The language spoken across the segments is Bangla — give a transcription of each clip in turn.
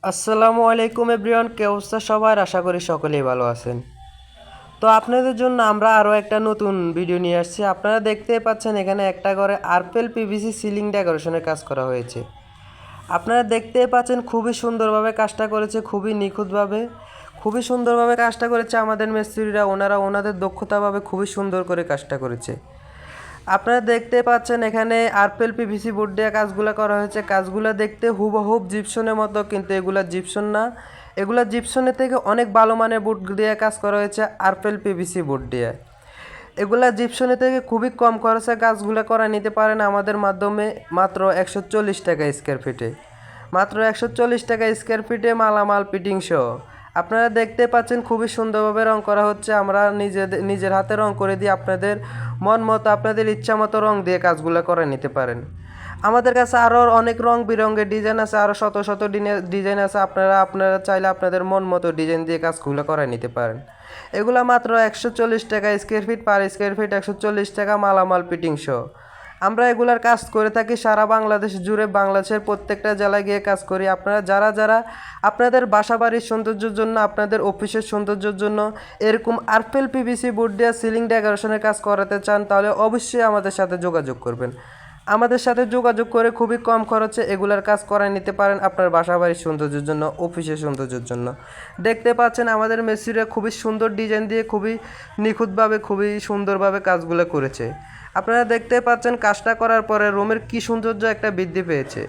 আসসালামু আলাইকুম এভরিওয়ান, কে অবস্থা সবার? আশা করি সকলেই ভালো আছেন। তো আপনাদের জন্য আমরা আরও একটা নতুন ভিডিও নিয়ে আসছি। আপনারা দেখতেই পাচ্ছেন এখানে একটা ঘরে আরপেল পিভিসি সিলিং ডেকোরেশনের কাজ করা হয়েছে। আপনারা দেখতেই পাচ্ছেন খুবই সুন্দরভাবে কাজটা করেছে, খুবই নিখুঁতভাবে, খুবই সুন্দরভাবে কাজটা করেছে আমাদের মিস্ত্রিরা। ওনারা ওনাদের দক্ষতাভাবে খুবই সুন্দর করে কাজটা করেছে। আপনারা দেখতে পাচ্ছেন এখানে আরপেল পিভিসি বোর্ড দিয়ে কাজগুলো করা হয়েছে। কাজগুলো দেখতে হুবহুব জিপসনের মতো, কিন্তু এগুলা জিপসন না। এগুলা জিপসনের থেকে অনেক ভালো মানের বোর্ড দিয়ে কাজ করা হয়েছে আরপেল পিভিসি বোর্ড দিয়ে। এগুলা জিপসনের থেকে খুবই কম খরচে কাজগুলো করা নিতে পারেন আমাদের মাধ্যমে, মাত্র 140 টাকা স্কোয়ার ফিটে। মাত্র 140 টাকা স্কোয়ার ফিটে মালামাল ফিটিং সহ। আপনারা দেখতে পাচ্ছেন খুবই সুন্দরভাবে রং করা হচ্ছে। আমরা নিজের হাতে রং করে দিয়ে আপনাদের মন মতো, আপনাদের ইচ্ছা মতো রং দিয়ে কাজগুলো করে নিতে পারেন। আমাদের কাছে আরও অনেক রং বেরঙের ডিজাইন আছে, আরও শত শত ডিজাইন আছে। আপনারা চাইলে আপনাদের মন মতো ডিজাইন দিয়ে কাজগুলো করে নিতে পারেন। এগুলো মাত্র 140 টাকা square feet, per square feet 140 টাকা মালামাল ফিটিং সহ। আমরা এগুলার কাজ করে থাকি সারা বাংলাদেশ জুড়ে, বাংলাদেশের প্রত্যেকটা জেলায় গিয়ে কাজ করি। আপনারা যারা আপনাদের বাসা বাড়ির সৌন্দর্যের জন্য, আপনাদের অফিসের সৌন্দর্যের জন্য এরকম আরপেল পিভিসি বোর্ড দিয়ে সিলিং ডেকোরেশনের কাজ করাতে চান, তাহলে অবশ্যই আমাদের সাথে যোগাযোগ করবেন। আমাদের সাথে যোগাযোগ করে খুবই কম খরচে এগুলার কাজ করায় নিতে পারেন আপনার বাসা বাড়ির সৌন্দর্যের জন্য, অফিসের সৌন্দর্যের জন্য। দেখতে পাচ্ছেন আমাদের মিস্ত্রিরা খুবই সুন্দর ডিজাইন দিয়ে খুবই নিখুঁতভাবে, খুবই সুন্দরভাবে কাজগুলো করেছে। আপনারা দেখতে পাচ্ছেন কাজটা করার পরে রুমের কি সৌন্দর্য একটা বৃদ্ধি পেয়েছে।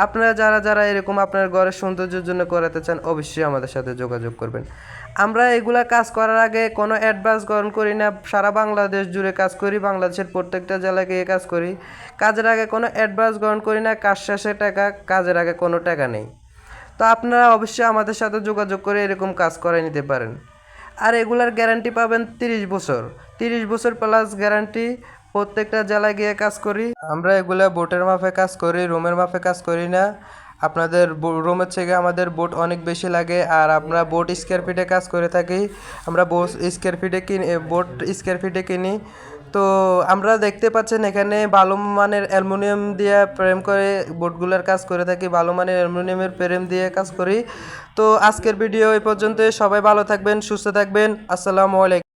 আপনারা যারা এরকম আপনার ঘরের সৌন্দর্যের জন্য করাতে চান, অবশ্যই আমাদের সাথে যোগাযোগ করবেন। আমরা এগুলা কাজ করার আগে কোনো অ্যাডভান্স গ্রহণ করি না। সারা বাংলাদেশ জুড়ে কাজ করি, বাংলাদেশের প্রত্যেকটা জেলায় গিয়ে কাজ করি। কাজের আগে কোনো অ্যাডভান্স গ্রহণ করি না, কাজ শেষে টাকা, কাজের আগে কোনো টাকা নেই। তো আপনারা অবশ্যই আমাদের সাথে যোগাযোগ করে এরকম কাজ করে নিতে পারেন। আর এগুলার গ্যারান্টি পাবেন 30 বছর, 30 বছর প্লাস গ্যারান্টি। প্রত্যেকটা জেলায় গিয়ে কাজ করি আমরা। এগুলা বোটের মাপে কাজ করি, রুমের মাপে কাজ করি না। আপনাদের রুমের থেকে আমাদের বোট অনেক বেশি লাগে, আর আমরা বোট স্কোয়ার ফিটে কাজ করে থাকি। আমরা বোট স্কোয়ার ফিটে কিনি। তো আমরা দেখতে পাচ্ছেন এখানে ভালো মানের অ্যালুমিনিয়াম দিয়ে ফ্রেম করে বোটগুলোর কাজ করে থাকি, ভালো মানের অ্যালুমিনিয়ামের ফ্রেম দিয়ে কাজ করি। তো আজকের ভিডিও এই পর্যন্ত। সবাই ভালো থাকবেন, সুস্থ থাকবেন। আসসালামু আলাইকুম।